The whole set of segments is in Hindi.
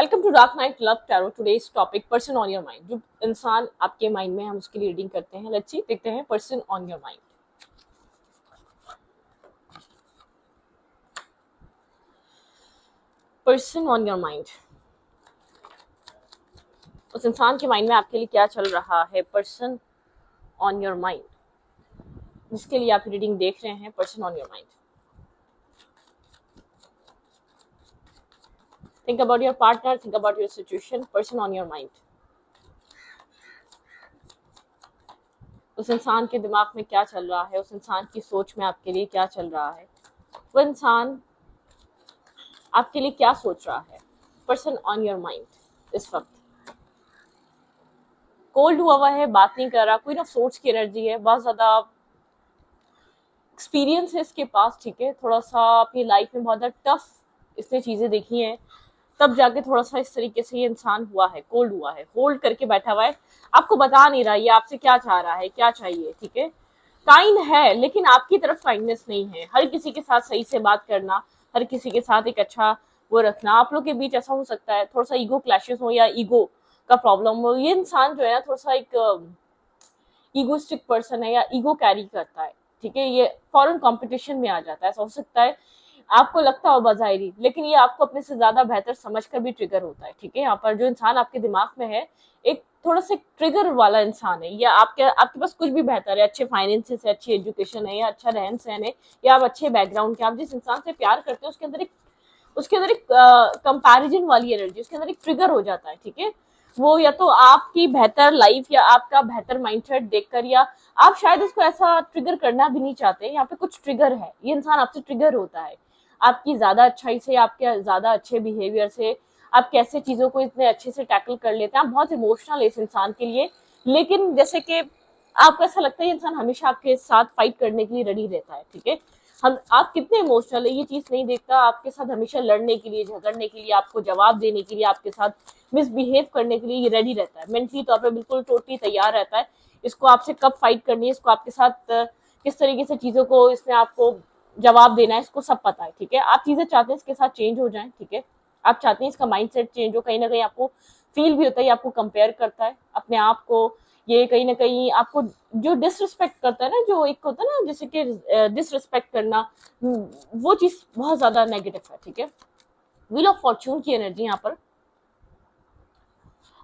Welcome to dark night love tarot. Today's topic person on your mind. जो इंसान आपके माइंड में, हम उसकी रीडिंग करते हैं। लेट्स सी, देखते हैं person on your mind. Person on your mind, उस इंसान के माइंड में आपके लिए क्या चल रहा है। पर्सन ऑन योर माइंड, जिसके लिए आप रीडिंग देख रहे हैं। Person on your mind, think about your partner, think about your situation. Person on your mind, उस इंसान के दिमाग में क्या चल रहा है, उस इंसान की सोच में आपके लिए क्या चल रहा है, वो इंसान आपके लिए क्या सोच रहा है। पर्सन ऑन योर माइंड इस वक्त कोल्ड हुआ है, बात नहीं कर रहा, कोई ना सोच की एनर्जी है, बहुत ज्यादा एक्सपीरियंस है इसके पास। ठीक है, थोड़ा सा अपनी लाइफ में बहुत ज्यादा टफ इसने चीजें देखी हैं, तब जाके थोड़ा सा इस तरीके से ये इंसान हुआ है, कोल्ड हुआ है, होल्ड करके बैठा हुआ है, आपको बता नहीं रहा ये आपसे क्या चाह रहा है, क्या चाहिए। ठीक है, काइंड है लेकिन आपकी तरफ काइंडनेस नहीं है। हर किसी के साथ सही से बात करना, हर किसी के साथ एक अच्छा वो रखना। आप लोग के बीच ऐसा हो सकता है थोड़ा सा ईगो क्लैशेस हो या ईगो का प्रॉब्लम हो। ये इंसान जो है ना, थोड़ा सा एक ईगोस्टिक पर्सन है या ईगो कैरी करता है। ठीक है, ये फॉरेन कंपटीशन में आ जाता है। ऐसा हो सकता है आपको लगता हो बाजायरी, लेकिन ये आपको अपने से ज्यादा बेहतर समझकर भी ट्रिगर होता है। ठीक है, यहाँ पर जो इंसान आपके दिमाग में है, एक थोड़ा सा ट्रिगर वाला इंसान है, या आपके पास कुछ भी बेहतर है, अच्छे फाइनेंसेस है, अच्छी एजुकेशन है, या अच्छा रहन सहन है, या आप अच्छे बैकग्राउंड के, आप जिस इंसान से प्यार करते हैं उसके अंदर एक कंपैरिजन वाली एनर्जी, उसके अंदर एक ट्रिगर हो जाता है। ठीक है, वो या तो आपकी बेहतर लाइफ या आपका बेहतर माइंडसेट देखकर, या आप शायद उसको ऐसा ट्रिगर करना भी नहीं चाहते। यहाँ पे कुछ ट्रिगर है, ये इंसान आपसे ट्रिगर होता है आपकी ज्यादा अच्छाई से, आपके ज्यादा अच्छे बिहेवियर से। आप कैसे चीजों को इतने अच्छे से टैकल कर लेते हैं, आप बहुत इमोशनल है इस इंसान के लिए। लेकिन जैसे कि आपको ऐसा लगता है ये इंसान हमेशा आपके साथ फाइट करने के लिए रेडी रहता है। ठीक है, हम आप कितने इमोशनल है ये चीज नहीं देखता, आपके साथ हमेशा लड़ने के लिए, झगड़ने के लिए, आपको जवाब देने के लिए, आपके साथ मिसबिहेव करने के लिए ये रेडी रहता है। मेंटली तौर पर बिल्कुल टोटली तैयार रहता है। इसको आपसे कब फाइट करनी है, इसको आपके साथ किस तरीके से चीजों को इसने आपको जवाब देना है, इसको सब पता है। ठीक है, आप चीजें चाहते हैं इसके साथ चेंज हो जाए। ठीक है, आप चाहते हैं इसका माइंडसेट चेंज हो। कहीं ना कहीं आपको फील भी होता है, आपको कंपेयर करता है अपने आप को। ये कहीं ना कहीं आपको जो डिसरिस्पेक्ट करता है ना, जो एक होता है ना जैसे कि डिसरिस्पेक्ट करना, वो चीज बहुत ज्यादा नेगेटिव है। ठीक है, व्हील ऑफ फॉर्च्यून की एनर्जी यहाँ पर।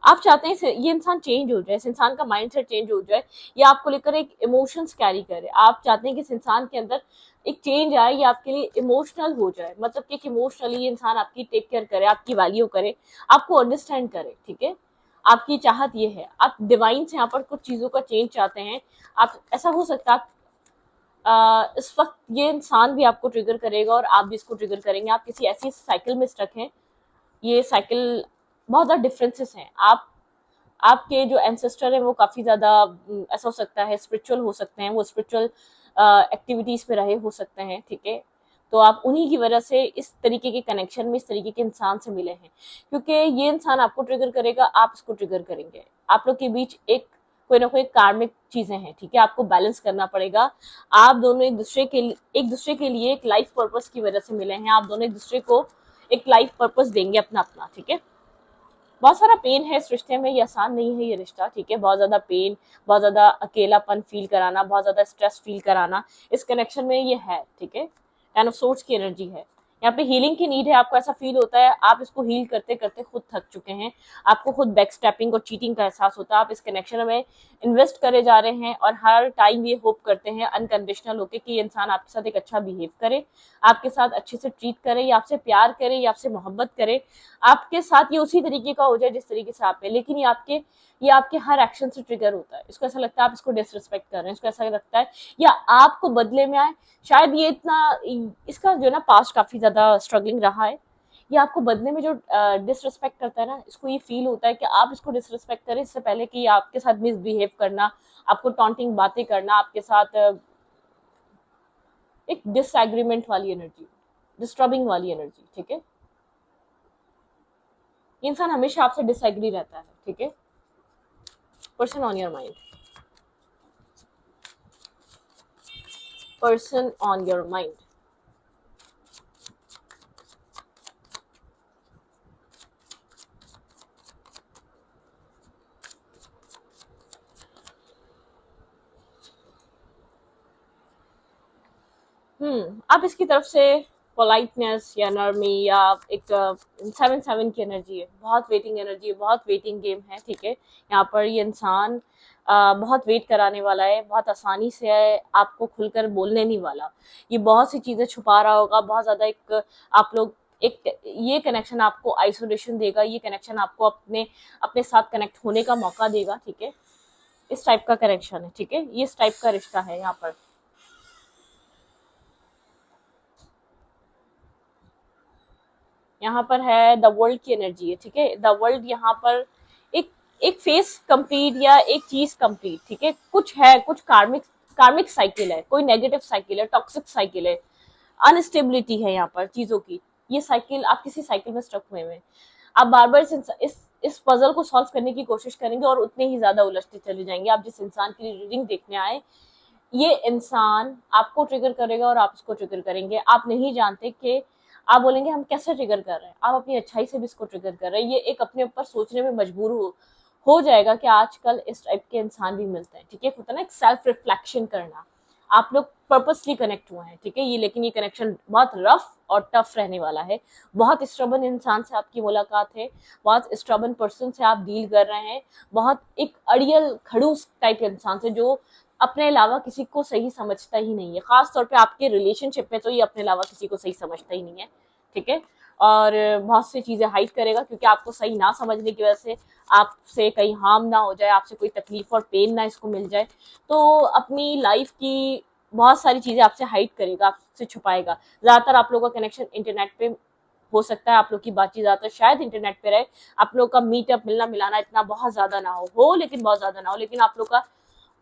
आप चाहते हैं ये इंसान चेंज हो जाए, इस इंसान का माइंडसेट चेंज हो जाए, या आपको लेकर एक इमोशंस कैरी करे। आप चाहते हैं कि इस इंसान के अंदर एक चेंज आए, या आपके लिए इमोशनल हो जाए, मतलब कि इमोशनली ये इंसान आपकी टेक केयर करे, आपकी वैल्यू करे, आपको अंडरस्टैंड करे। ठीक है, आपकी चाहत ये है, आप डिवाइन से यहाँ पर कुछ चीजों का चेंज चाहते हैं। आप ऐसा हो सकता है इस वक्त ये इंसान भी आपको ट्रिगर करेगा और आप भी इसको ट्रिगर करेंगे। आप किसी ऐसी साइकिल में स्टक हैं, ये साइकिल बहुत ज़्यादा डिफरेंसेस हैं। आपके जो एंसेस्टर हैं वो काफ़ी ज़्यादा ऐसा हो सकता है स्पिरिचुअल हो सकते हैं, वो स्पिरिचुअल एक्टिविटीज़ में रहे हो सकते हैं। ठीक है, तो आप उन्हीं की वजह से इस तरीके के कनेक्शन में, इस तरीके के इंसान से मिले हैं, क्योंकि ये इंसान आपको ट्रिगर करेगा, आप इसको ट्रिगर करेंगे। आप लोग के बीच एक कोई ना कोई कार्मिक चीजें हैं। ठीक है, आपको बैलेंस करना पड़ेगा। आप दोनों एक दूसरे के लिए एक लाइफ पर्पस की वजह से मिले हैं। आप दोनों एक दूसरे को एक लाइफ पर्पस देंगे अपना अपना। ठीक है, बहुत सारा पेन है इस रिश्ते में, ये आसान नहीं है ये रिश्ता। ठीक है, बहुत ज्यादा पेन, बहुत ज्यादा अकेलापन फील कराना, बहुत ज्यादा स्ट्रेस फील कराना इस कनेक्शन में ये है। ठीक है, काइंड ऑफ सोर्स की एनर्जी है यहाँ पे। हीलिंग की नीड है, आपको ऐसा फील होता है आप इसको हील करते करते खुद थक चुके हैं, आपको खुद बैक स्टेपिंग और चीटिंग का एहसास होता है। आप इस कनेक्शन में इन्वेस्ट करे जा रहे हैं और हर टाइम ये होप करते हैं अनकंडीशनल होके कि ये इंसान आपके साथ एक अच्छा बिहेव करे, आपके साथ अच्छे से ट्रीट करे, या आपसे प्यार करे, या आपसे मोहब्बत करे, आपके साथ ये उसी तरीके का हो जाए जिस तरीके से आप है। लेकिन ये आपके हर एक्शन से ट्रिगर होता है। इसको ऐसा लगता है आप इसको डिसरिस्पेक्ट कर रहे हैं, इसको ऐसा लगता है या आपको बदले में आए। शायद ये इतना, इसका जो ना पास्ट काफी ज्यादा स्ट्रगलिंग रहा है। ये आपको बदले में जो डिसरिस्पेक्ट करता है ना, इसको ये फील होता है कि आप इसको डिसरिस्पेक्ट करें इससे पहले कि आपके साथ मिसबिहेव करना, आपको टॉन्टिंग बातें करना, आपके साथ एक डिसएग्रीमेंट वाली एनर्जी, डिस्टर्बिंग वाली एनर्जी। ठीक है, ये इंसान हमेशा आपसे डिसएग्री रहता है। ठीक है, person on your mind, person on your mind. आप इसकी तरफ से पोलाइटनेस या नरमी या एक 7-7 की एनर्जी है, बहुत वेटिंग एनर्जी है, बहुत वेटिंग गेम है, ठीक है। यहाँ पर ये इंसान बहुत वेट कराने वाला है, बहुत आसानी से आपको खुलकर बोलने नहीं वाला, ये बहुत सी चीज़ें छुपा रहा होगा, बहुत ज़्यादा एक आप लोग एक ये कनेक्शन आपको आइसोलेशन देगा, ये कनेक्शन आपको अपने अपने साथ कनेक्ट होने का मौका देगा, ठीक है। इस टाइप का कनेक्शन है, ठीक है, ये इस टाइप का रिश्ता है यहाँ पर। यहाँ पर है द वर्ल्ड की एनर्जी है, ठीक है। द वर्ल्ड यहाँ पर एक एक फेस कंप्लीट या एक चीज कंप्लीट, ठीक है। कुछ है, कुछ कार्मिक कार्मिक साइकिल है, कोई नेगेटिव साइकिल है, टॉक्सिक साइकिल है, अनस्टेबिलिटी है यहाँ पर चीजों की। ये साइकिल, आप किसी साइकिल में स्टक हुए हैं, आप बार बार इस पजल को सॉल्व करने की कोशिश करेंगे और उतने ही ज्यादा उलझते चले जाएंगे। आप जिस इंसान की रीडिंग देखने आए, ये इंसान आपको ट्रिगर करेगा और आप इसको ट्रिगर करेंगे। आप नहीं जानते कि आप बोलेंगे हम कैसे ट्रिगर कर रहे हैं, आप अपनी अच्छाई से भी इसको ट्रिगर कर रहे हैं। ये एक अपने ऊपर सोचने में मजबूर हो जाएगा कि आजकल इस टाइप के इंसान भी मिलते हैं, ठीक है। होता है ना एक सेल्फ रिफ्लेक्शन करना, आप लोग पर्पसली कनेक्ट हुए हैं, ठीक है। ये लेकिन ये कनेक्शन बहुत रफ और टफ रहने वाला है। बहुत स्ट्रबन इंसान से आपकी मुलाकात है, बहुत स्ट्रबन पर्सन से आप डील कर रहे हैं, बहुत एक अड़ियल खड़ूस टाइप इंसान से जो अपने अलावा किसी को सही समझता ही नहीं है। खास तौर पे आपके रिलेशनशिप में तो ये अपने अलावा किसी को सही समझता ही नहीं है, ठीक है। और बहुत सी चीजें हाइड करेगा क्योंकि आपको सही ना समझने की वजह से आपसे कहीं हार्म ना हो जाए, आपसे कोई तकलीफ और पेन ना इसको मिल जाए, तो अपनी लाइफ की बहुत सारी चीजें आपसे हाइड करेगा, आपसे छुपाएगा। ज्यादातर आप लोगों का कनेक्शन इंटरनेट पे हो सकता है, आप लोग की बातचीत ज्यादातर शायद इंटरनेट पे रहे, आप लोग का मीटअप मिलना मिलाना इतना बहुत ज्यादा ना हो लेकिन बहुत ज्यादा ना हो, लेकिन आप लोग का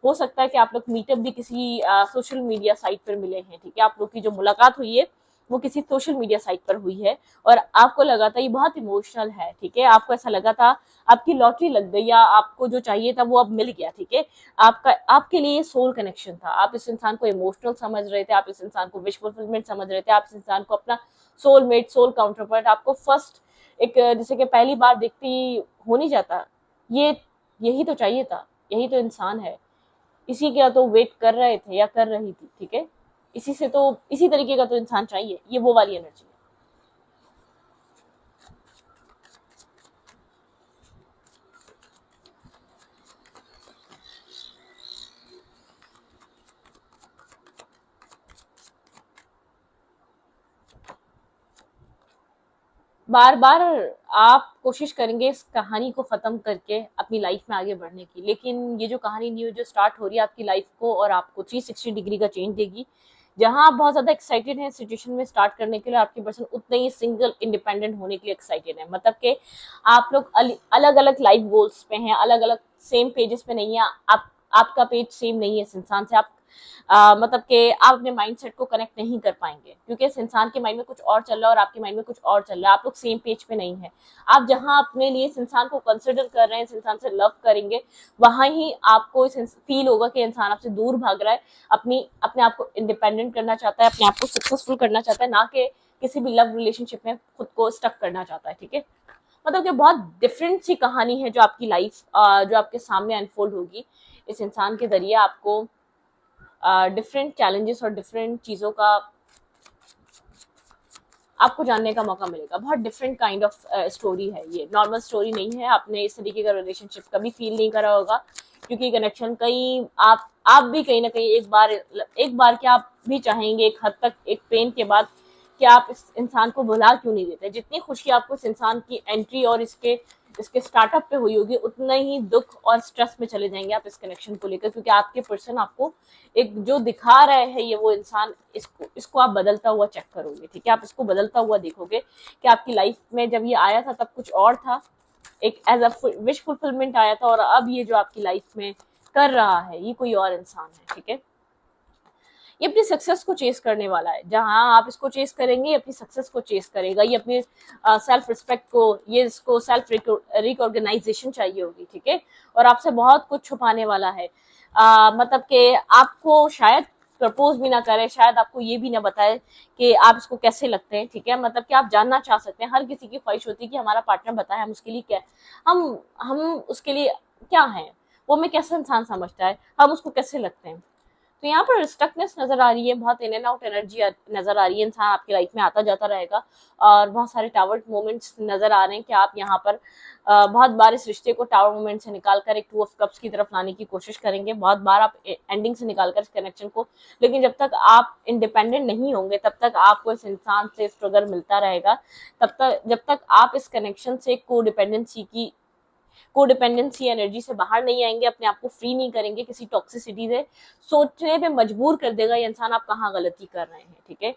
हो सकता है कि आप लोग मीटअप भी किसी सोशल मीडिया साइट पर मिले हैं, ठीक है। आप लोग की जो मुलाकात हुई है वो किसी सोशल मीडिया साइट पर हुई है और आपको लगा था ये बहुत इमोशनल है, ठीक है। आपको ऐसा लगा था आपकी लॉटरी लग गई या आपको जो चाहिए था वो अब मिल गया, ठीक है। आपका आपके लिए सोल कनेक्शन था, आप इस इंसान को इमोशनल समझ रहे थे, आप इस इंसान को विश फुलफिलमेंट समझ रहे थे, आप इस इंसान को अपना सोलमेट, सोल काउंटरपार्ट, आपको फर्स्ट एक जैसे कि पहली बार देखती हो नहीं जाता, ये यही तो चाहिए था, यही तो इंसान है, इसी का तो वेट कर रहे थे या कर रही थी, ठीक है। इसी से तो इसी तरीके का तो इंसान चाहिए, ये वो वाली एनर्जी है। बार बार आप कोशिश करेंगे इस कहानी को खत्म करके अपनी लाइफ में आगे बढ़ने की, लेकिन ये जो कहानी न्यू जो स्टार्ट हो रही है आपकी लाइफ को और आपको 360 डिग्री का चेंज देगी। जहां आप बहुत ज्यादा एक्साइटेड हैं सिचुएशन में स्टार्ट करने के लिए, आपकी पर्सन उतने ही सिंगल इंडिपेंडेंट होने के लिए एक्साइटेड है। मतलब कि आप लोग अलग अलग लाइफ गोल्स पे हैं, अलग अलग सेम पेजेस पे नहीं है। आप आपका पेज सेम नहीं है इस इंसान से, आप मतलब कि आप अपने माइंडसेट को कनेक्ट नहीं कर पाएंगे क्योंकि इस इंसान के माइंड में कुछ और चल रहा है और आपके माइंड में कुछ और चल रहा है, आप लोग सेम पेज पे नहीं है। आप जहां अपने लिए इस इंसान को कंसिडर कर रहे हैं, इस इंसान से लव करेंगे, वहां ही आपको इस फील होगा कि इंसान आपसे दूर भाग रहा है, अपने आप को इंडिपेंडेंट करना चाहता है, अपने आप को सक्सेसफुल करना चाहता है, ना कि किसी भी लव रिलेशनशिप में खुद को स्टक करना चाहता है, ठीक है। मतलब कि बहुत डिफरेंट सी कहानी है जो आपकी लाइफ जो आपके सामने अनफोल्ड होगी इस इंसान के जरिए। आपको डिफरेंट चैलेंजेस और डिफरेंट चीज़ों का आपको जानने का मौका मिलेगा। बहुत डिफरेंट काइंड ऑफ स्टोरी है, ये नॉर्मल स्टोरी नहीं है। आपने इस तरीके का रिलेशनशिप कभी फील नहीं करा होगा क्योंकि कनेक्शन कहीं आप भी कहीं ना कहीं एक बार क्या आप भी चाहेंगे एक हद तक एक पेन के बाद कि आप इस इंसान को भुला क्यों नहीं देते। जितनी खुशी आपको इस इंसान की एंट्री और इसके इसके स्टार्टअप पे हुई होगी, उतना ही दुख और स्ट्रेस में चले जाएंगे आप इस कनेक्शन को लेकर, क्योंकि आपके पर्सन आपको एक जो दिखा रहे हैं ये वो इंसान, इसको आप बदलता हुआ चेक करोगे, ठीक है। आप इसको बदलता हुआ देखोगे कि आपकी लाइफ में जब ये आया था तब कुछ और था, एक एज अ विश फुलफिलमेंट आया था, और अब ये जो आपकी लाइफ में कर रहा है ये कोई और इंसान है, ठीक है। ये अपनी सक्सेस को चेस करने वाला है, जहां आप इसको चेस करेंगे ये अपनी सक्सेस को चेस करेगा, ये अपनी सेल्फ रिस्पेक्ट को, ये इसको सेल्फ रिकॉग्नाइजेशन चाहिए होगी, ठीक है। और आपसे बहुत कुछ छुपाने वाला है, मतलब कि आपको शायद प्रपोज भी ना करे, शायद आपको ये भी ना बताए कि आप इसको कैसे लगते हैं, ठीक है। मतलब कि आप जानना चाह सकते हैं, हर किसी की ख्वाहिश होती है कि हमारा पार्टनर बताए हम उसके लिए क्या, हम उसके लिए क्या है, वो हमें कैसा इंसान समझता है, हम उसको कैसे लगते हैं। तो तो यहाँ पर स्टकनेस नजर आ रही है, बहुत इन एंड आउट एनर्जी नजर आ रही है, इंसान आपकी लाइफ में आता जाता रहेगा और बहुत सारे टावर मोमेंट्स नजर आ रहे हैं कि आप यहाँ पर बहुत बार इस रिश्ते को टावर मोमेंट से निकालकर एक टू ऑफ कप्स की तरफ लाने की कोशिश करेंगे, बहुत बार आप एंडिंग से निकालकर इस कनेक्शन को, लेकिन जब तक आप इंडिपेंडेंट नहीं होंगे तब तक आपको इस इंसान से स्ट्रगल मिलता रहेगा, तब तक जब तक आप इस कनेक्शन से कोडिपेंडेंसी एनर्जी से बाहर नहीं आएंगे, अपने आप को फ्री नहीं करेंगे किसी टॉक्सिसिटी से, सोचने पे मजबूर कर देगा ये इंसान आप कहाँ गलती कर रहे हैं। ठीक है,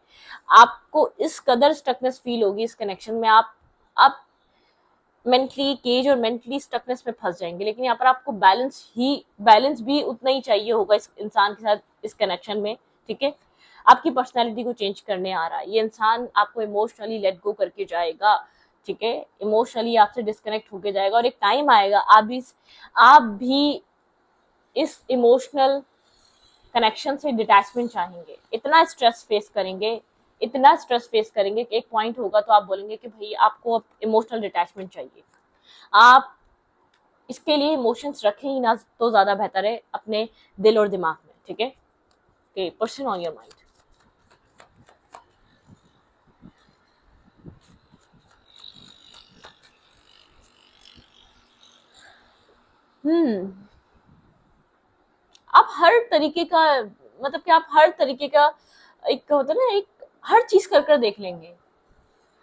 आपको इस कदर स्टकनेस फील होगी इस कनेक्शन में, आप मेंटली केज और मेंटली स्टकनेस में फंस जाएंगे। लेकिन यहाँ पर आपको बैलेंस भी उतना ही चाहिए होगा इस इंसान के साथ इस कनेक्शन में। ठीक है, आपकी पर्सनैलिटी को चेंज करने आ रहा है ये इंसान, आपको इमोशनली लेट गो करके जाएगा। ठीक है, इमोशनली आपसे डिस्कनेक्ट होके जाएगा और एक टाइम आएगा आप भी इस इमोशनल कनेक्शन से डिटैचमेंट चाहेंगे, इतना स्ट्रेस फेस करेंगे कि एक पॉइंट होगा तो आप बोलेंगे कि भाई आपको अब इमोशनल डिटैचमेंट चाहिए। आप इसके लिए इमोशंस रखें ही ना तो ज्यादा बेहतर है अपने दिल और दिमाग में। ठीक है, okay, person on your mind. आप हर तरीके का, मतलब कि आप हर तरीके का, एक होता है ना, एक हर चीज कर देख लेंगे,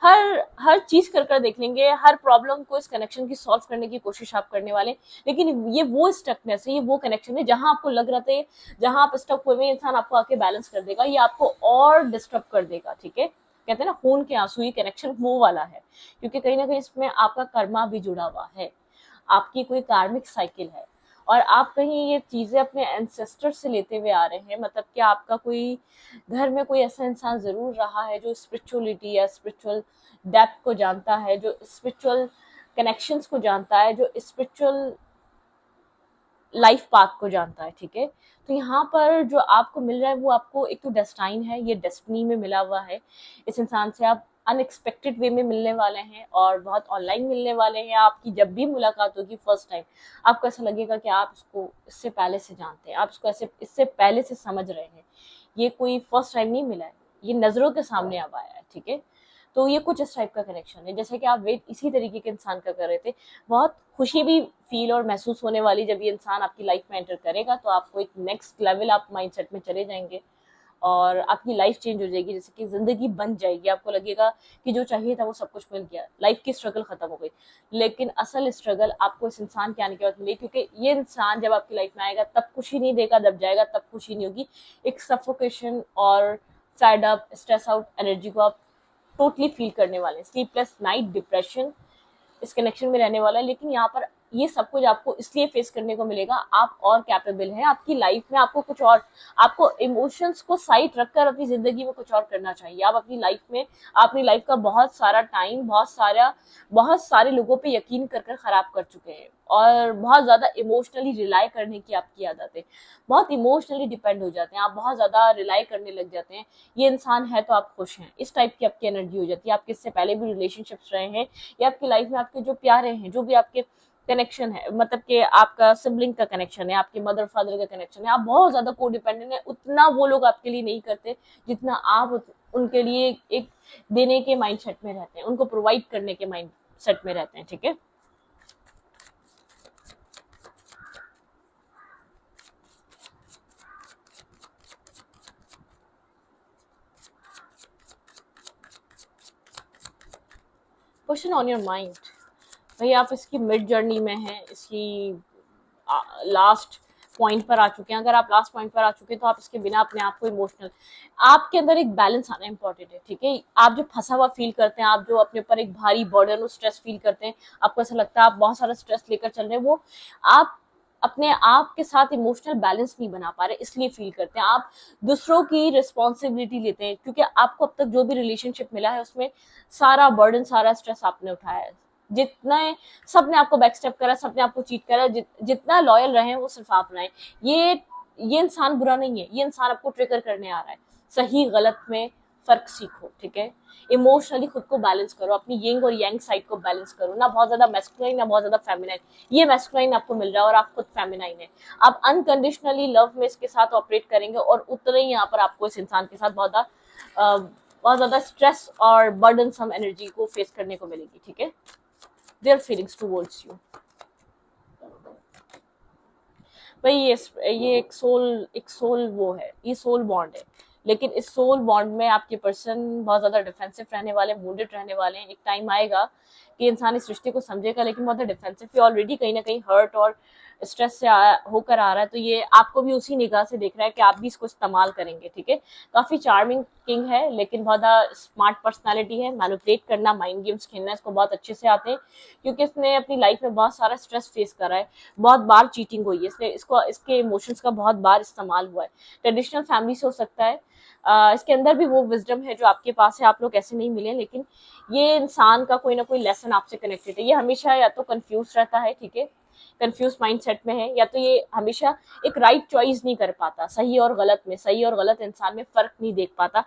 हर चीज कर देख लेंगे, हर प्रॉब्लम को इस कनेक्शन की सॉल्व करने की कोशिश आप करने वाले। लेकिन ये वो स्टकनेस है, ये वो कनेक्शन है जहां आपको लग रहा था, जहां आप स्टक हुए इंसान आपको आके बैलेंस कर देगा, ये आपको और डिस्टर्ब कर देगा। ठीक है, कहते हैं ना खून के आंसू, ये कनेक्शन वो वाला है, क्योंकि कहीं ना कहीं इसमें आपका कर्मा भी जुड़ा हुआ है, आपकी कोई कार्मिक साइकिल है और आप कहीं ये चीजें अपने एंसेस्टर से लेते हुए आ रहे हैं। मतलब कि आपका कोई घर में कोई ऐसा इंसान जरूर रहा है जो स्पिरिचुअलिटी या स्पिरिचुअल डेप्थ को जानता है, जो स्पिरिचुअल कनेक्शंस को जानता है, जो स्पिरिचुअल लाइफ पाथ को जानता है। ठीक है, तो यहाँ पर जो आपको मिल रहा है वो आपको एक तो डेस्टाइन है, ये डेस्टिनी में मिला हुआ है, इस इंसान से आप अनएक्सपेक्टेड वे में मिलने वाले हैं और बहुत ऑनलाइन मिलने वाले हैं। आपकी जब भी मुलाकात होगी फर्स्ट टाइम, आपको ऐसा लगेगा कि आप इसको इससे पहले से जानते हैं, आप इसको ऐसे इससे पहले से समझ रहे हैं, ये कोई फर्स्ट टाइम नहीं मिला है, ये नजरों के सामने अब आया है। ठीक है, तो ये कुछ इस टाइप का कनेक्शन है, जैसे कि आप वेट इसी तरीके के इंसान का कर रहे थे। बहुत खुशी भी फील और महसूस होने वाली जब ये इंसान आपकी लाइफ में एंटर करेगा, तो आपको एक नेक्स्ट लेवल आप माइंडसेट में चले जाएंगे और आपकी लाइफ चेंज हो जाएगी, जैसे कि जिंदगी बन जाएगी, आपको लगेगा कि जो चाहिए था वो सब कुछ मिल गया, लाइफ की स्ट्रगल खत्म हो गई। लेकिन असल स्ट्रगल आपको इस इंसान के आने के बाद मिली, क्योंकि ये इंसान जब आपकी लाइफ में आएगा तब खुशी नहीं देगा, जब जाएगा तब खुशी नहीं होगी। एक सफोकेशन और fed up, stress out energy को आप टोटली फील करने वाले हैं, स्लीपलेस नाइट, डिप्रेशन इस कनेक्शन में रहने वाला है। लेकिन यहाँ पर ये सब कुछ आपको इसलिए फेस करने को मिलेगा, आप और कैपेबल हैं आपकी लाइफ में, आपको कुछ और, आपको इमोशंस को साइड रखकर अपनी जिंदगी में कुछ और करना चाहिए। आप अपनी लाइफ में, अपनी लाइफ का बहुत सारा टाइम बहुत सारे लोगों पे यकीन कर खराब कर चुके हैं और बहुत ज्यादा इमोशनली रिलाई करने की आपकी आदत है, बहुत इमोशनली डिपेंड हो जाते हैं, आप बहुत ज्यादा रिलाई करने लग जाते हैं। ये इंसान है तो आप खुश हैं, इस टाइप की आपकी एनर्जी हो जाती है। आपके इससे पहले भी रिलेशनशिप्स रहे हैं या आपकी लाइफ में आपके जो प्यारे हैं, जो भी आपके कनेक्शन है, मतलब कि आपका सिबलिंग का कनेक्शन है, आपके मदर फादर का कनेक्शन है, आप बहुत ज्यादा को डिपेंडेंट है, उतना वो लोग आपके लिए नहीं करते जितना आप उनके लिए एक देने के माइंडसेट में रहते हैं, उनको प्रोवाइड करने के माइंडसेट में रहते हैं। ठीक है, क्वेश्चन ऑन योर माइंड, भाई आप इसकी मिड जर्नी में हैं, इसकी लास्ट पॉइंट पर आ चुके हैं। अगर आप लास्ट पॉइंट पर आ चुके हैं तो आप इसके बिना अपने आप को इमोशनल, आपके अंदर एक बैलेंस आना इंपॉर्टेंट है। ठीक है, आप जो फंसा हुआ फील करते हैं, आप जो अपने ऊपर एक भारी बर्डन और स्ट्रेस फील करते हैं, आपको ऐसा लगता है आप बहुत सारा स्ट्रेस लेकर चल रहे हैं, वो आप अपने आप के साथ इमोशनल बैलेंस नहीं बना पा रहे, इसलिए फील करते हैं। आप दूसरों की रिस्पॉन्सिबिलिटी लेते हैं, क्योंकि आपको अब तक जो भी रिलेशनशिप मिला है उसमें सारा बर्डन, सारा स्ट्रेस आपने उठाया है। जितना सबने आपको बैकस्टेप करा, सबने आपको चीट करा, जितना लॉयल रहे वो सिर्फ आप रहे। ये इंसान बुरा नहीं है, ये इंसान आपको ट्रिगर करने आ रहा है, सही गलत में फर्क सीखो, ठीक है। इमोशनली खुद को बैलेंस करो, अपनी यिंग और यांग साइड को बैलेंस करो, ना बहुत ज्यादा मैस्कुलाइन ना बहुत ज्यादा फेमिनाइन। ये मैस्कुलाइन आपको मिल रहा है और आप खुद फेमिनाइन है। आप अनकंडीशनली लव में इसके साथ ऑपरेट करेंगे और उतने ही यहाँ पर आपको इस इंसान के साथ बहुत ज्यादा स्ट्रेस और बर्डनसम एनर्जी को फेस करने को मिलेगी, ठीक है। देयर फीलिंग्स टुवर्ड्स यू, भाई ये एक सोल वो है, ये सोल बॉन्ड है। लेकिन इस सोल बॉन्ड में आपके पर्सन बहुत ज्यादा डिफेंसिव रहने वाले, वुंडेड रहने वाले हैं। एक टाइम आएगा कि इंसान इस रिश्ते को समझेगा, लेकिन बहुत डिफेंसिव ऑलरेडी कहीं ना कहीं हर्ट और स्ट्रेस से होकर आ रहा है। तो ये आपको भी उसी निगाह से देख रहा है कि आप भी इसको इस्तेमाल करेंगे, ठीक है। काफी चार्मिंग किंग है, लेकिन बहुत स्मार्ट पर्सनालिटी है। मैनिपुलेट करना, माइंड गेम्स खेलना इसको बहुत अच्छे से आते हैं, क्योंकि इसने अपनी लाइफ में बहुत सारा स्ट्रेस फेस करा है, बहुत बार चीटिंग हुई है, इसने इसके इमोशंस का बहुत बार इस्तेमाल हुआ है। ट्रेडिशनल फैमिली से हो सकता है, इसके अंदर भी वो विजडम है जो आपके पास है, आप लोग ऐसे नहीं मिले, लेकिन ये इंसान का कोई ना कोई लेसन आपसे कनेक्टेड है। ये हमेशा या तो कंफ्यूज रहता है, ठीक है, कंफ्यूज माइंडसेट में है, या तो ये हमेशा एक राइट चॉइस नहीं कर पाता, सही और गलत में, सही और गलत इंसान में फर्क नहीं देख पाता।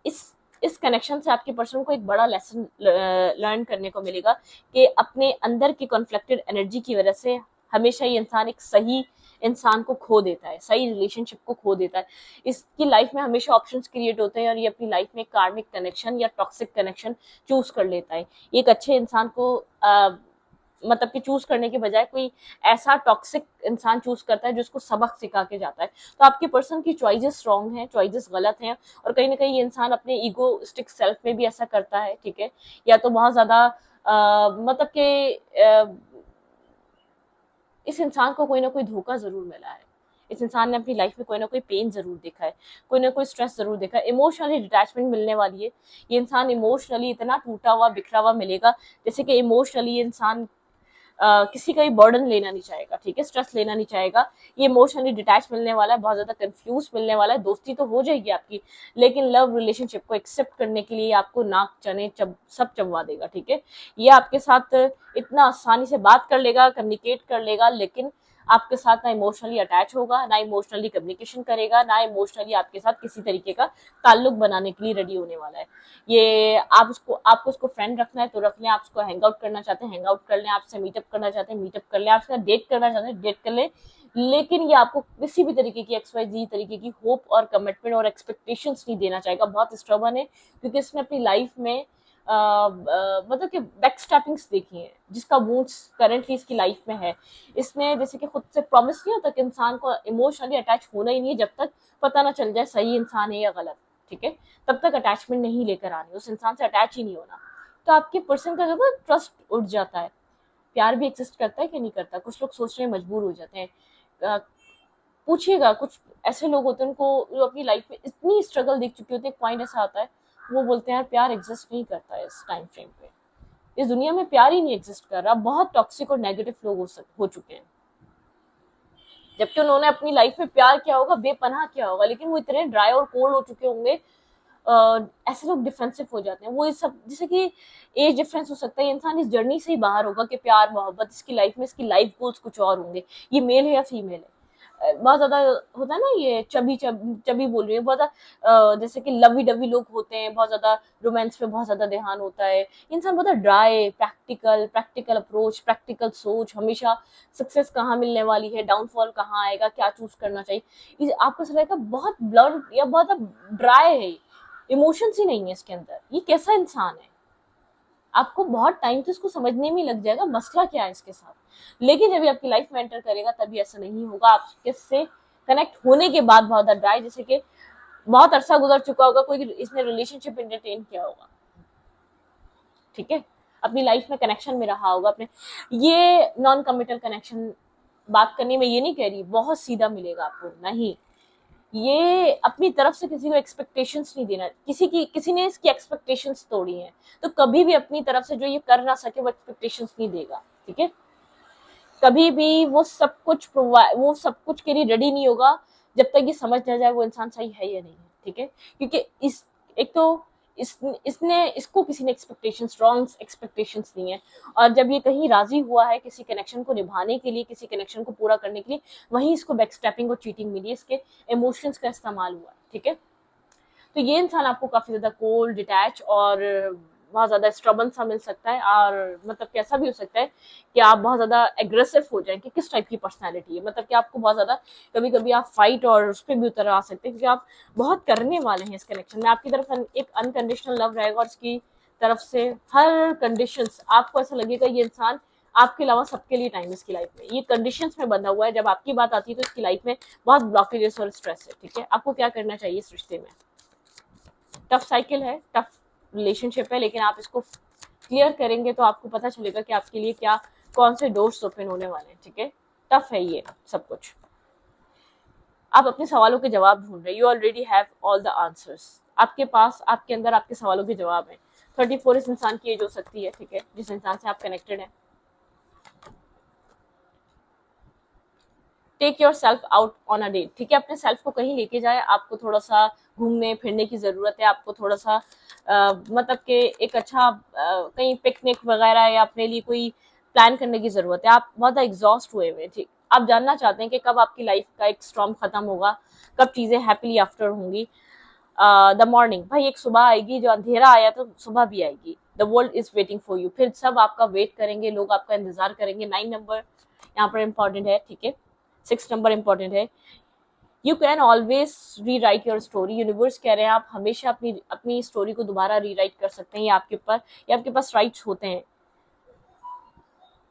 इस कनेक्शन से आपके पर्सन को एक बड़ा लेसन लर्न करने को मिलेगा कि अपने अंदर की कॉन्फ्लिक्टेड एनर्जी की वजह से हमेशा ये इंसान एक सही इंसान को खो देता है, सही रिलेशनशिप को खो देता है। इसकी लाइफ में हमेशा ऑप्शंस क्रिएट होते हैं और ये अपनी लाइफ में कार्मिक कनेक्शन या टॉक्सिक कनेक्शन चूज कर लेता है। ये एक अच्छे इंसान को मतलब कि चूज करने के बजाय कोई ऐसा टॉक्सिक इंसान चूज करता है जो उसको सबक सिखा के जाता है। तो आपके पर्सन की चॉइसेस रॉन्ग हैं, चॉइसेस गलत हैं, और कहीं ना कहीं ये इंसान अपने ईगोस्टिक सेल्फ में भी ऐसा करता है, ठीक है। या तो बहुत ज्यादा मतलब कि इस इंसान को कोई ना कोई धोखा जरूर मिला है, इस इंसान ने अपनी लाइफ में कोई ना कोई पेन जरूर देखा है, कोई ना कोई स्ट्रेस जरूर देखा है। इमोशनली डिटैचमेंट मिलने वाली है, ये इंसान इमोशनली इतना टूटा हुआ बिखरा हुआ मिलेगा, जैसे कि इमोशनली इंसान किसी का भी बर्डन लेना नहीं चाहेगा, ठीक है, स्ट्रेस लेना नहीं चाहेगा। ये इमोशनली डिटैच मिलने वाला है, बहुत ज्यादा कंफ्यूज मिलने वाला है। दोस्ती तो हो जाएगी आपकी, लेकिन लव रिलेशनशिप को एक्सेप्ट करने के लिए आपको नाक चने सब चबवा देगा, ठीक है। ये आपके साथ इतना आसानी से बात कर लेगा, कम्युनिकेट कर लेगा, लेकिन आपके साथ ना इमोशनली अटैच होगा, ना इमोशनली कम्युनिकेशन करेगा, ना इमोशनली आपके साथ किसी तरीके का ताल्लुक बनाने के लिए रेडी होने वाला है। ये आपको उसको फ्रेंड रखना है तो रख लें, आप उसको हैंग आउट करना चाहते हैं हैंग आउट कर लें, आपसे मीटअप करना चाहते हैं मीटअप कर लें, आपसे डेट करना चाहते हैं डेट कर लें, लेकिन ये आपको किसी भी तरीके की XYZ तरीके की होप और कमिटमेंट और एक्सपेक्टेशंस नहीं देना चाहेगा। बहुत स्ट्रबन है, क्योंकि इसने अपनी लाइफ में मतलब कि बैक स्टैपिंग्स देखी है, जिसका वूंड्स करंटली इसकी लाइफ में है। इसने जैसे कि खुद से प्रॉमिस नहीं होता कि इंसान को इमोशनली अटैच होना ही नहीं है जब तक पता ना चल जाए सही इंसान है या गलत, ठीक है, तब तक अटैचमेंट नहीं लेकर आनी, उस इंसान से अटैच ही नहीं होना। तो आपके पर्सन का जो है ट्रस्ट उठ जाता है। प्यार भी एक्सिस्ट करता है कि नहीं करता, कुछ लोग सोचने में मजबूर हो जाते हैं। पूछिएगा, कुछ ऐसे लोग होते हैं उनको जो अपनी लाइफ में इतनी स्ट्रगल देख चुके होते हैं, एक पॉइंट ऐसा आता है वो बोलते हैं यार प्यार एग्जिस्ट नहीं करता है इस टाइम फ्रेम पे, इस दुनिया में प्यार ही नहीं एग्जिस्ट कर रहा। बहुत टॉक्सिक और नेगेटिव लोग हो चुके हैं, जबकि उन्होंने अपनी लाइफ में प्यार किया होगा, बेपनाह किया होगा, लेकिन वो इतने ड्राई और कोल्ड हो चुके होंगे। ऐसे लोग डिफेंसिव हो जाते हैं। वो ये सब जैसे कि एज डिफरेंस हो सकता है, इंसान इस जर्नी से ही बाहर होगा कि प्यार मोहब्बत इसकी लाइफ में, इसकी लाइफ गोल्स कुछ और होंगे। ये मेल है या फीमेल है, बहुत ज्यादा होता है ना, ये चबी बोल रही है, बहुत जैसे कि लवी डवी लोग होते हैं, बहुत ज्यादा रोमांस पे बहुत ज्यादा ध्यान होता है। इंसान बहुत ड्राई, प्रैक्टिकल अप्रोच, प्रैक्टिकल सोच, हमेशा सक्सेस कहाँ मिलने वाली है, डाउनफॉल कहाँ आएगा, क्या चूज करना चाहिए, आपको ऐसा लगेगा बहुत ब्लंट या बहुत ड्राई है, इमोशंस ही नहीं है इसके अंदर। ये कैसा इंसान है, आपको बहुत टाइम तो इसको समझने में लग जाएगा मसला क्या है इसके साथ। लेकिन जब ये आपकी लाइफ में एंटर करेगा तभी ऐसा नहीं होगा। आप इससे कनेक्ट होने के बाद बहुत ड्राई, जैसे कि बहुत अरसा गुजर चुका होगा, कोई इसने रिलेशनशिप एंटरटेन किया होगा, ठीक है, अपनी लाइफ में कनेक्शन में रहा होगा अपने। ये नॉन कमिटल कनेक्शन बात करने में ये नहीं कह रही बहुत सीधा मिलेगा आपको, नहीं, ये अपनी तरफ से किसी को एक्सपेक्टेशंस नहीं देना। किसी ने इसकी एक्सपेक्टेशंस तोड़ी हैं, तो कभी भी अपनी तरफ से जो ये कर ना सके वो एक्सपेक्टेशंस नहीं देगा, ठीक है। कभी भी वो सब कुछ के लिए रेडी नहीं होगा जब तक ये समझ ना जाए वो इंसान सही है या नहीं है, ठीक है। क्योंकि एक तो इसको किसी ने एक्सपेक्टेशंस, रॉन्ग एक्सपेक्टेशंस नहीं है, और जब ये कहीं राजी हुआ है किसी कनेक्शन को निभाने के लिए, किसी कनेक्शन को पूरा करने के लिए, वहीं इसको बैकस्टैपिंग और चीटिंग मिली, इसके इमोशंस का इस्तेमाल हुआ, ठीक है। तो ये इंसान आपको काफी ज्यादा कोल्ड, डिटैच और बहुत ज्यादा स्ट्रबन सा मिल सकता है, और मतलब कैसा भी हो सकता है कि आप बहुत ज्यादा एग्रेसिव हो जाए कि किस टाइप की पर्सनैलिटी है, मतलब कि आपको बहुत ज्यादा कभी कभी आप फाइट और उस पर भी उतर आ सकते हैं, क्योंकि आप बहुत करने वाले हैं इस कनेक्शन में। आपकी तरफ एक अनकंडीशनल लव रहेगा और इसकी तरफ से हर कंडीशंस आपको ऐसा लगेगा ये इंसान आपके अलावा सबके लिए टाइम इसकी लाइफ में, ये कंडीशंस में बंधा हुआ है। जब आपकी बात आती है तो इसकी लाइफ में बहुत ब्लॉकेजेस और स्ट्रेस है, ठीक है। आपको क्या करना चाहिए इस रिश्ते में? टफ साइकिल है, टफ रिलेशनशिप है, लेकिन आप इसको क्लियर करेंगे तो आपको पता चलेगा कि आपके लिए क्या, कौन से डोर्स ओपन होने वाले हैं, ठीक है। टफ है ये सब कुछ। आप अपने सवालों के जवाब ढूंढ रहे हैं, you already have all the answers, आपके पास, आपके अंदर आपके सवालों के जवाब हैं। 34 इस इंसान की एज हो सकती है, ठीक है, जिस इंसान से आप कनेक्टेड हैं। Take yourself out on a date, ठीक है, अपने सेल्फ को कहीं लेके जाए। आपको थोड़ा सा घूमने फिरने की जरूरत है, आपको थोड़ा सा मतलब कि एक अच्छा कहीं पिकनिक वगैरह या अपने लिए कोई प्लान करने की जरूरत है। आप बहुत एग्जॉस्ट हुए हुए, ठीक, आप जानना चाहते हैं कि कब आपकी लाइफ का एक स्टॉर्म खत्म होगा, कब चीजें हैप्पीली आफ्टर होंगी। द मॉर्निंग, भाई एक सुबह आएगी, जो अंधेरा आया तो सुबह भी आएगी। The world is waiting for you, फिर सब आपका वेट करेंगे, लोग आपका इंतजार करेंगे। 9 नंबर यहाँ पर इंपॉर्टेंट है, ठीक है। 6 नंबर इंपॉर्टेंट है। यू कैन ऑलवेज री राइट योर स्टोरी, यूनिवर्स कह रहे हैं आप हमेशा अपनी अपनी स्टोरी को दोबारा री राइट कर सकते हैं, ये आपके पास राइट्स होते हैं।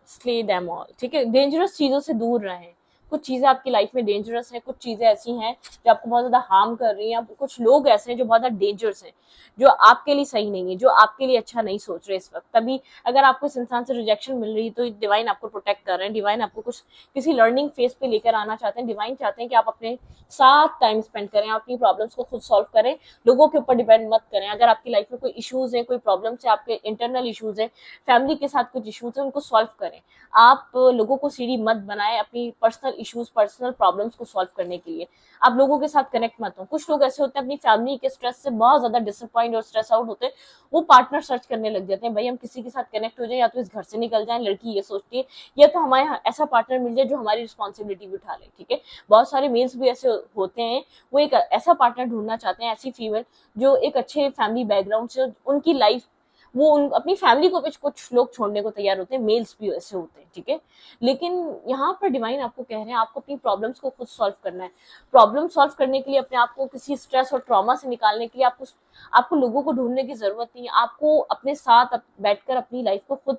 स्ले देम ऑल, ठीक है, डेंजरस चीजों से दूर रहें। कुछ चीजें आपकी लाइफ में डेंजरस है, कुछ चीजें ऐसी हैं जो आपको बहुत ज्यादा हार्म कर रही हैं, कुछ लोग ऐसे हैं जो बहुत ज्यादा डेंजरस हैं, जो आपके लिए सही नहीं है, जो आपके लिए अच्छा नहीं सोच रहे इस वक्त। तभी अगर आपको इस इंसान से रिजेक्शन मिल रही है तो डिवाइन आपको प्रोटेक्ट कर रहे हैं, डिवाइन आपको कुछ किसी लर्निंग फेज पे लेकर आना चाहते हैं। डिवाइन चाहते हैं कि आप अपने साथ टाइम स्पेंड करें, अपनी प्रॉब्लम्स को खुद सॉल्व करें, लोगों के ऊपर डिपेंड मत करें। अगर आपकी लाइफ में कोई इश्यूज है, कोई प्रॉब्लम्स है, आपके इंटरनल इश्यूज है, फैमिली के साथ कुछ इश्यूज है, उनको सॉल्व करें। आप लोगों को सीढ़ी मत बनाए अपनी पर्सनल इश्यूज, पर्सनल प्रॉब्लम्स को सॉल्व करने के लिए। आप लोगों के साथ कनेक्ट मत हो। कुछ लोग ऐसे होते हैं अपनी फैमिली के स्ट्रेस से बहुत ज्यादा डिसअपॉइंट और स्ट्रेस आउट होते हैं, वो पार्टनर सर्च करने लग जाते हैं, भाई हम किसी के साथ कनेक्ट हो जाए, या तो इस घर से निकल जाए, लड़की ये सोचती है, या तो हमारे ऐसा पार्टनर मिल जाए जो हमारी रिस्पॉन्सिबिलिटी भी उठा ले, ठीक है। बहुत सारे मेल्स भी ऐसे होते हैं, वो एक ऐसा पार्टनर ढूंढना चाहते हैं, ऐसी फीमेल जो एक अच्छे फैमिली बैकग्राउंड से, उनकी लाइफ, वो अपनी फैमिली को भी कुछ लोग छोड़ने को तैयार होते हैं, मेल्स भी ऐसे होते हैं, ठीक है। लेकिन यहाँ पर डिवाइन आपको कह रहे हैं आपको अपनी प्रॉब्लम्स को खुद सॉल्व करना है। प्रॉब्लम सॉल्व करने के लिए, अपने आप को किसी स्ट्रेस और ट्रॉमा से निकालने के लिए आपको लोगों को ढूंढने की जरूरत नहीं है। आपको अपने साथ बैठकर अपनी लाइफ को खुद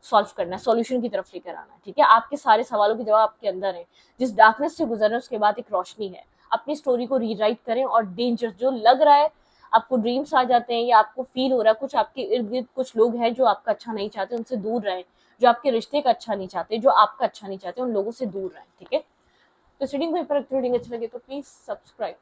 सॉल्व करना है, सॉल्यूशन की तरफ लेकर आना है, ठीक है। आपके सारे सवालों के जवाब आपके अंदर है, जिस डार्कनेस से गुजरना है उसके बाद एक रोशनी है। अपनी स्टोरी को रीराइट करें, और डेंजर जो लग रहा है, आपको ड्रीम्स आ जाते हैं या आपको फील हो रहा है कुछ, आपके इर्द गिर्द कुछ लोग हैं जो आपका अच्छा नहीं चाहते, उनसे दूर रहें। जो आपके रिश्ते का अच्छा नहीं चाहते, जो आपका अच्छा नहीं चाहते, उन लोगों से दूर रहें, ठीक है। तो रीडिंग को रीडिंग अच्छी लगे तो प्लीज सब्सक्राइब।